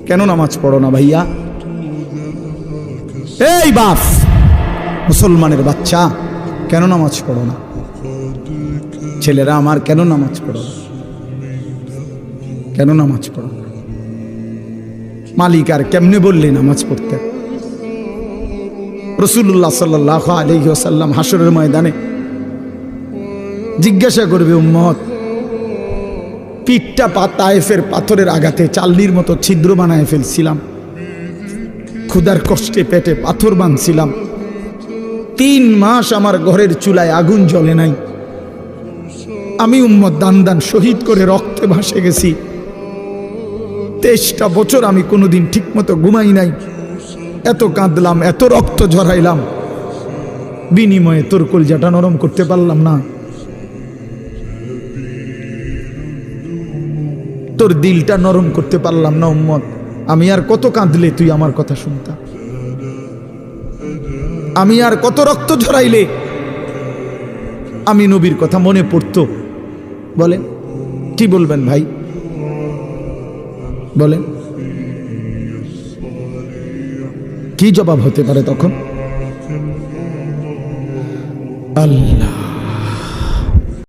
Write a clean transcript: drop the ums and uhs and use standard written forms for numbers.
কেন নামাজ পড়ো না ভাইয়া? এই বাপ, মুসলমানের বাচ্চা, কেন নামাজ পড়ো না? ছেলেরা আমার, কেন নামাজ পড়ো না? কেন নামাজ পড়ো না? মালিক আর কেমনে বললে নামাজ পড়তে? রাসূলুল্লাহ সাল্লাল্লাহু আলাইহি ওয়াসাল্লাম হাসরের ময়দানে জিজ্ঞাসা করবে, উম্মত, পিঠটা তায়েফের পাথরের আঘাতে চাল্লির মতো ছিদ্র বানায় ফেলছিলাম, ক্ষুধার কষ্টে পেটে পাথর বাঁধছিলাম, 3 মাস আমার ঘরের চুলায় আগুন জ্বলে নাই, আমি উম্মত দান দান শহীদ করে রক্তে ভাসে গেছি, 23টা বছর আমি কোনোদিন ঠিক মতো ঘুমাই নাই, এত কাঁদলাম, এত রক্ত ঝরাইলাম, বিনিময়ে তোর কলজাটা নরম করতে পারলাম না, তোর দিলটা নরম করতে পারলাম না উম্মত। আমি আর কত কাঁদলে তুই আমার কথা শুনতা? আমি আর কত রক্ত ঝরাইলে আমি নবীর কথা মনে পড়তো? বলেন, কি বলবেন ভাই? বলেন, কি জবাব হতে পারে তখন? আল্লাহ